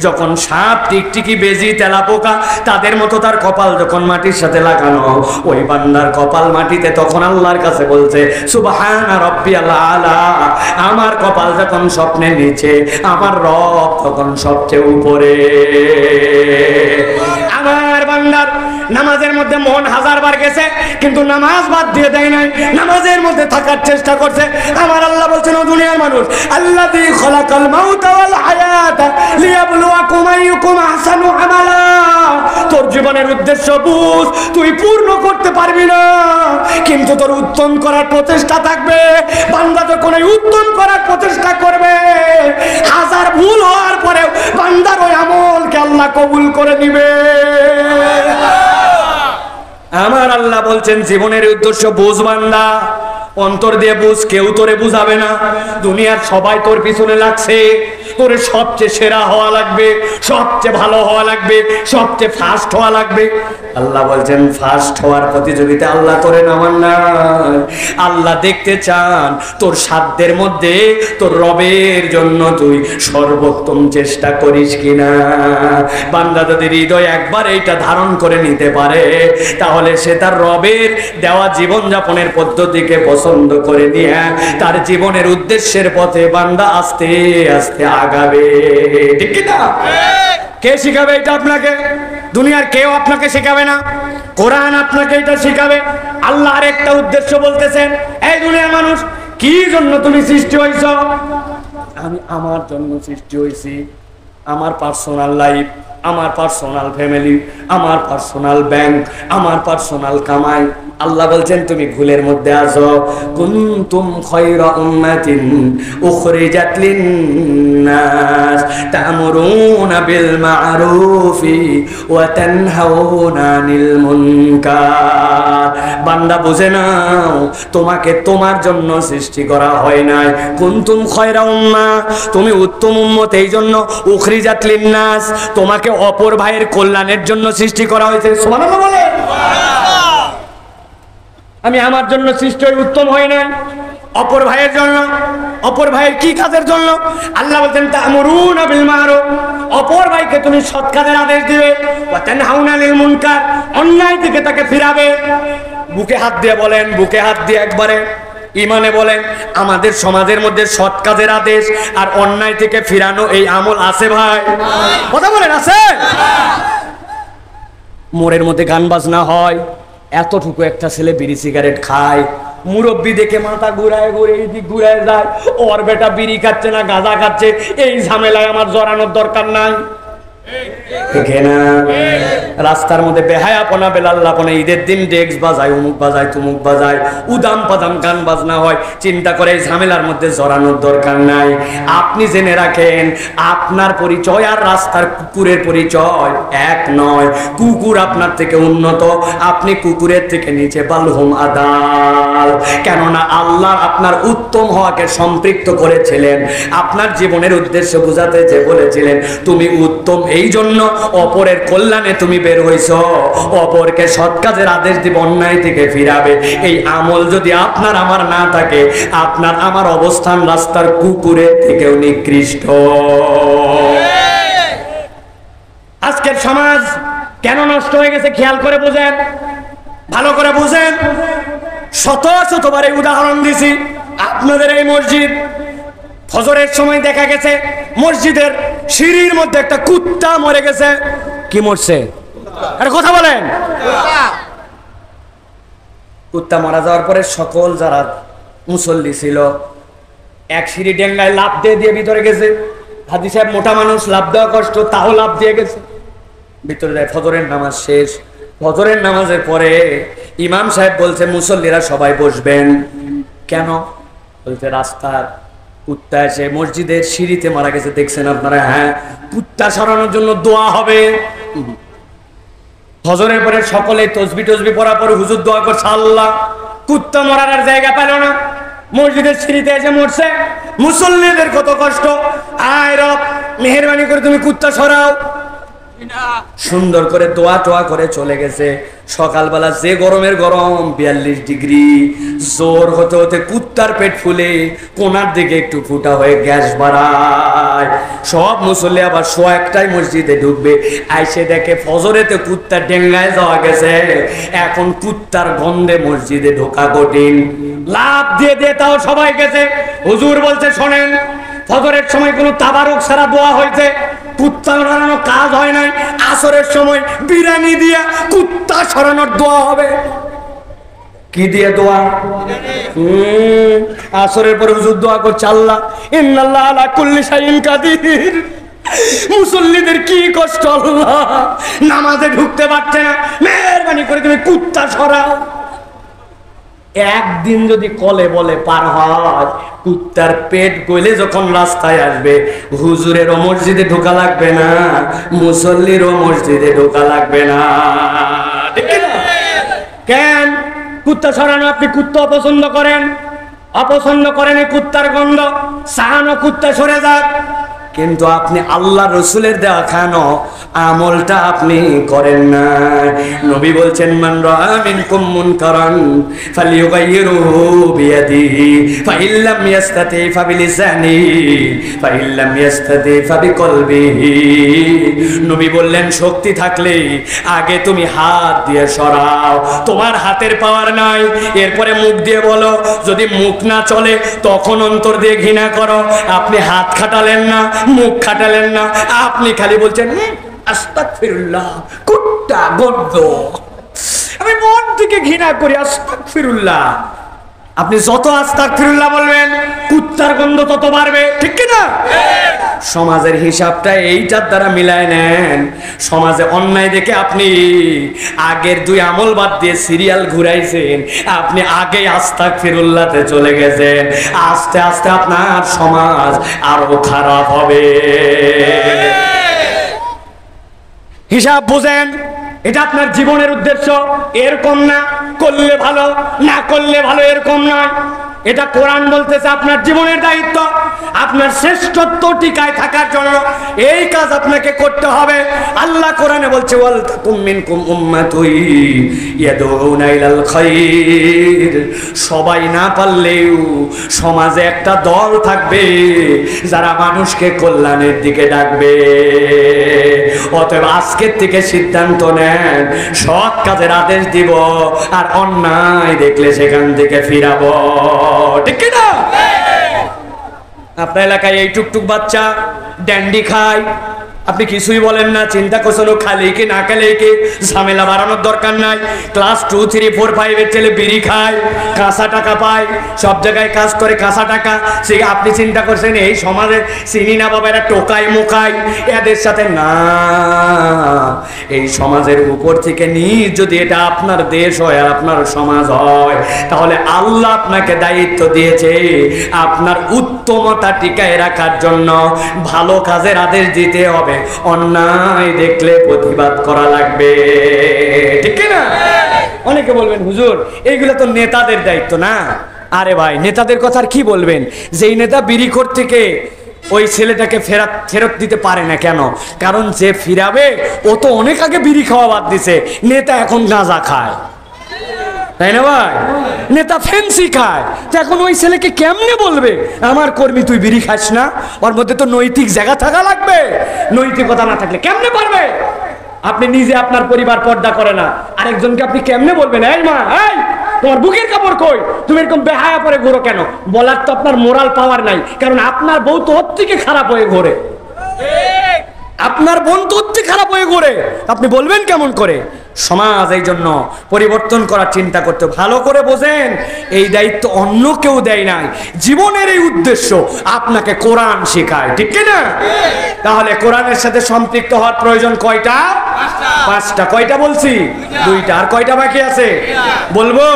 যখন সাপ টিকটিকি বেজি তেলাপোকা তাদের মতো তার কপাল যখন মাটির সাথে লাগানো, ওই বান্দার কপাল মাটিতে, তখন আল্লাহর কাছে বলছে সুবহানা রাব্বিয়াল আলা, আমার কপাল যখন স্বপ্নের নিচে, আমার রব তখন সবচেয়ে উপরে। আমার বান্দার নামাজের মধ্যে মন হাজারবার গেছে, কিন্তু নামাজ বাদ দিয়ে দেয় নাই, নামাজের মধ্যে থাকার চেষ্টা করছে। আমার আল্লাহ বলছেন ও দুনিয়ার মানুষ, আল্লাযী খালাকাল মাউতা ওয়াল হায়াতা লিয়াবলুয়াকুম আইয়ুকুম আহসানু আমালা, তোর জীবনের উদ্দেশ্য বুঝ, তুই পূর্ণ করতে পারবি না, কিন্তু তোর উত্তম করার প্রচেষ্টা থাকবে। বান্দা যখন এই উত্তম করার প্রচেষ্টা করবে, হাজার ভুল হওয়ার পরেও বান্দার ওই আমলকে আল্লাহ কবুল করে নিবে। আমার আল্লাহ বলছেন জীবনের উদ্দেশ্য বুঝ বান্দা, অন্তর দিয়ে বুঝ, কেউ তোরে বুঝাবে না। দুনিয়ার সবাই তোর পিছনে লাগছে, তোরে সবচেয়ে সেরা হওয়া লাগবে, সবচেয়ে ভালো হওয়া লাগবে, সবচেয়ে ফার্স্ট হওয়া লাগবে। আল্লাহ বলছেন ফার্স্ট হওয়ার প্রতিযোগিতা আল্লাহ তোরে নামান না। আল্লাহ দেখতে চান তোর সাধ্যের মধ্যে তোর রবের জন্য তুই সর্বোত্তম চেষ্টা করিস কিনা। বান্দা যদি হৃদয় একবার এইটা ধারণ করে নিতে পারে, তাহলে সে তার রবের দেওয়া জীবনযাপনের পদ্ধতিকে পছন্দ করে নিয়ে তার জীবনের উদ্দেশ্যের পথে বান্দা আস্তে আস্তে আগাবে। ঠিক কি না? কে শিখাবে এটা আপনাকে? দুনিয়ার কেউ আপনাকে শেখাবে না, কোরআন আপনাকে এটা শিখাবে। আল্লাহ আরেকটা উদ্দেশ্য বলতেছেন, এই দুনিয়ার মানুষ, কি জন্য তুমি সৃষ্টি হইছ? আমি আমার জন্য সৃষ্টি হইছি। আমার পার্সোনাল লাইফ, আমার পার্সোনাল ফ্যামিলি, আমার পার্সোনাল ব্যাংক, আমার পার্সোনাল কামাই। আল্লাহ বলছেন তুমি ভুলের মধ্যে আছো। কুনতুম খায়রা উম্মাতিন উখরিজাত লিন-নাস তা'মুরুনা বিল মা'রুফি ওয়া তানহাউনা আনিল মুনকার। বান্দা বুঝে নাও, তোমাকে তোমার জন্য সৃষ্টি করা হয় নাই। কুনতুম খায়রা উম্মাহ, তুমি উত্তম উম্মত, এই জন্য উখরিজাত লিন-নাস, তোমাকে অপর ভাইয়ের কল্যাণের জন্য সৃষ্টি করা হয়েছে। সুবহানাল্লাহ বলে। আমি আমার জন্য সৃষ্টি হয়ে উত্তম হই নাই, অপর ভাইয়ের জন্য। অপর ভাইয়ের কি কাজের জন্য? আল্লাহ বলছেন তা'মুরুনা বিল মা'রুফ, অপর ভাইকে তুমি সৎ কাজের আদেশ দিবে, ওয়া তানহাউনা আনিল মুনকার, অন্যায় থেকে তাকে ফিরাবে। বুকে হাত দিয়ে বলেন, বুকে হাত দিয়ে একবারে ইমানে বলেন, আমাদের সমাজের মধ্যে সৎ কাজের আদেশ আর অন্যায় থেকে ফিরানো এই আমল আছে ভাই? কথা বলেন, আছে? মোড়ের মধ্যে গান বাজনা হয়, এতটুকু একটা ছেলে বিড়ি সিগারেট খায়, মুরব্বী দেখে মাথা ঘুরায়, ঘুরে এই দিক ঘুরায় যায়, ওর বেটা বিড়ি খাচ্ছে না গাঁজা খাচ্ছে, এই ঝামেলায় আমার জড়ানোর দরকার নাই। রাস্তার মধ্যে বেহায়াপনা বেলাল্লাপনা, ঈদের দিন ডেক্স বাজায়, অমুক বাজায়, তুমুক বাজায়, উদাম পাদাম গান বাজনা হয়, চিন্তা করে এই ঝামেলার মধ্যে জড়ানোর দরকার নাই। আপনি জেনে রাখেন, আপনার পরিচয় আর রাস্তার কুকুরের পরিচয় এক নয়। কুকুর আপনার থেকে উন্নত, আপনি কুকুরের থেকে নিচে। বালহুম আদাল। কেননা আল্লাহ আপনার উত্তম হওয়াকে সম্পৃক্ত করেছিলেন, আপনার জীবনের উদ্দেশ্য বুঝাতে যে বলেছিলেন তুমি উত্তম এই জন্য অপরের কল্যাণে তুমি বের হইছো, অপরকে সৎ কাজের আদেশ দিব, অন্যায় থেকে ফিরাবে। এই আমল যদি আপনার আমার না থাকে, আপনার আমার অবস্থান রাস্তার কুকুরের থেকেও নিকৃষ্ট। আজকের সমাজ কেন নষ্ট হয়ে গেছে খেয়াল করে বুঝেন, ভালো করে বুঝেন। শত শতবার এই উদাহরণ দিছি। আপনাদের এই মসজিদ, ফজরের সময় দেখা গেছে মসজিদের সিঁড়ির মধ্যে একটা কুত্তা মরে গেছে। কি মরছে? আরে কথা বলেন। কুত্তা মারা যাওয়ার পরে সকল যারা মুসল্লি ছিল এক সিঁড়ি ডেঙ্গায় লাফ দিয়ে দিয়ে ভিতরে গেছে। হাজি সাহেব মোটা মানুষ, লাফ দেওয়া কষ্ট, তাও লাফ দিয়ে গেছে ভিতরে যায়। ফজরের নামাজ শেষ। ফজরের নামাজের পরে ইমাম সাহেব বলছে মুসল্লিরা সবাই বসবেন। কেন? বলছে রাস্তার কুত্তা এসে মসজিদের সিঁড়িতে মারা গেছে, দেখছেন আপনারা? হ্যাঁ। কুত্তা সরানোর জন্য দোয়া হবে। ফজরের পরে সকলে তসবি টসবি পড়ার পরে হুজুর দোয়া করছে, আল্লাহ কুত্তা মরার জায়গা পেল না, মসজিদের সিঁড়িতে এসে মরছে, মুসল্লিদের কত কষ্ট। আয় রব মেহেরবানি করে তুমি কুত্তা সরাও। সুন্দর করে দোয়া টোয়া করে চলে গেছে। সকালবেলা যে গরমের গরম 42 ডিগ্রি, জোর হতে হতে কুত্তার পেট ফুলে কোনার দিকে একটু ফুটা হয়ে গ্যাস বাড়ায়। সব মুসল্লি আবার 101টাই মসজিদে ঢুকবে, আইসে দেখে ফজরেতে কুত্তা ডেঙ্গায় যাওয়া গেছে। এখন কুত্তার গন্ধে মসজিদে ঢোকা কঠিন। লাভ দিয়ে দিয়ে তাও সবাই গেছে। হুজুর বলছে শোনেন, ফজরের সময় কোনো তাবারক ছাড়া দোয়া হয়েছে, কুত্তা সরানোর কাজ হয় নাই। আসরের সময় বিরিয়ানি দিয়া কুত্তা সরানোর দোয়া হবে। কি দিয়ে দোয়া? আসরের পরে হুজুর দোয়া করছে, আল্লাহ ইন্নাল্লাহ আলা কুল্লি শাইইন কাদির। মুসল্লিদের কি কষ্ট আল্লাহ, নামাজে ঢুকতে পারছে না, মেহেরবানি করে তুমি কুত্তা সরাও। একদিন যদি কলে বলে পার হয়, কুত্তার পেট গলে যখন রাস্তায় আসবে, হুজুরেরও মসজিদে ঢোকা লাগবে না, মুসল্লিরও মসজিদে ঢোকা লাগবে না। কেন? কুত্তা সরানো। আপনি কুত্তা অপছন্দ করেন, অপছন্দ করেন এই কুত্তার গন্ধ, সাহানো কুত্তা সরে যাক। কিন্তু আপনি আল্লাহ রসুলের দেখানো আমলটা আপনি করেন না। নবী বলছেন, মান রাআ মিনকুম মুনকারান ফালিয়ুগাইয়িরহু বিয়াদিহি ফাইল্লাম ইয়াস্তাতি ফাবিলিসানিহি ফাইল্লাম ইয়াস্তাতি ফাবিকলবিহি। নবী বললেন, শক্তি থাকলে আগে তুমি হাত দিয়ে সরাও। তোমার হাতের পাওয়ার নাই, এরপরে মুখ দিয়ে বলো। যদি মুখ না চলে তখন অন্তর দিয়ে ঘৃণা করো। আপনি হাত খাটালেন না, মুখ খাটালেন না, আপনি খালি বলছেন আস্তাগফিরুল্লাহ, কুত্তা গন্ধ, আমি মন থেকে ঘৃণা করি, আস্তাগফিরুল্লাহ। আপনি যত আস্তাগফিরুল্লাহ বলবেন কুত্তার গন্ধ তত বাড়বে, ঠিক কি না? সমাজের হিসাবটা এইটার দ্বারা মিলায় নেন। সমাজে অন্যায় দেখে আপনি আগের 2 আমল বাদ দিয়ে সিরিয়াল ঘুরাইছেন, আপনি আগে আস্তাগফিরুল্লাহতে চলে গেছেন। আস্তে আস্তে আপনার সমাজ আরো খারাপ হবে। হিসাব বুঝেন, এটা আপনার জীবনের উদ্দেশ্য। এরকম না করলে ভালো, না করলে ভালো, এরকম নয়। এটা কোরআন বলতেছে আপনার জীবনের দায়িত্ব, আপনার শ্রেষ্ঠত্ব টিকায় থাকার জন্য এই কাজ আপনাকে করতে হবে। আল্লাহ কোরআনে বলছে, ওয়াল তাকুম মিনকুম উম্মাতুন ইয়াদউনা ইলাল খায়র। সবাই না পারলেও সমাজে একটা দল থাকবে যারা মানুষকে কল্যাণের দিকে ডাকবে। অতএব আজকের থেকে সিদ্ধান্ত নেন, সৎ কাজের আদেশ দিব আর অন্যায় দেখলে সেখান থেকে ফিরাবো, ঠিক না? আপনার এলাকায় এই টুকটুক বাচ্চা ড্যান্ডি খায়, আপনি কিছুই বলেন না, চিন্তা করছেন খালি কি না খেলে কি, ঝামেলা বাড়ানোর দরকার নাই। ক্লাস 2, 3, 4, 5 এর ছেলে বিড়ি খায়, কাঁচা টাকা পায়, সব জায়গায় কাজ করে কাঁচা টাকা। সে আপনি চিন্তা করছেন এই সমাজে চিনি না বাবা, এরা টোকাই মোকাই, এদের সাথে না। এই সমাজের উপর থেকে নিজ যদি এটা আপনার দেশ হয় আর আপনার সমাজ হয়, তাহলে আল্লাহ আপনাকে দায়িত্ব দিয়েছে আপনার উত্তমতা টিকায় রাখার জন্য ভালো কাজের আদেশ দিতে হবে, অন্যায় দেখলে প্রতিবাদ করা লাগবে, ঠিক না? অনেকে বলবেন, হুজুর এইগুলো তো নেতাদের দায়িত্ব না। আরে ভাই, নেতাদের কথা আর কি বলবেন? যেই নেতা বিড়িখোর থেকে ওই ছেলেটাকে ফেরত দিতে পারে না, কেন? কারণ যে ফিরাবে ও তো অনেক আগে বিড়ি খাওয়া বাদ দিছে, নেতা এখন গাঁজা খায়, তাই না ভাই? নেতা ফেন্সি খায়, তো এখন ওই ছেলেকে কেমনে বলবে আমার কর্মী তুই বিড়ি খাস না? ওর মধ্যে তো নৈতিক জায়গা থাকা লাগবে, নৈতিকতা না থাকলে কেমনে পারবে? আপনি নিজে আপনার পরিবার পর্দা করে না, আরেকজনকে আপনি কেমনে বলবেন এই মা, এই তোমার বুকের কাপড় কই, তুমি এরকম বেহায়া পরে ঘোরো কেন? বলার তো আপনার মোরাল পাওয়ার নাই, কারণ আপনার বউ তো ওর থেকে খারাপ হয়ে ঘোরে, আপনার বোন তো ওর থেকে খারাপ হয়ে ঘোরে, আপনি বলবেন কেমন করে? সমাজ এই জন্য পরিবর্তন করার চিন্তা করতে, ভালো করে বোঝেন এই দায়িত্ব অন্য কেউ দেয় নাই, জীবনের এই উদ্দেশ্য আপনাকে কোরআন শেখায়, ঠিক না? তাহলে কোরআনের সাথে সম্পৃক্ত হওয়ার প্রয়োজন কয়টা? 5টা। কয়টা বলছি? 2টা। আর কয়টা বাকি আছে বলবো?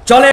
চলে।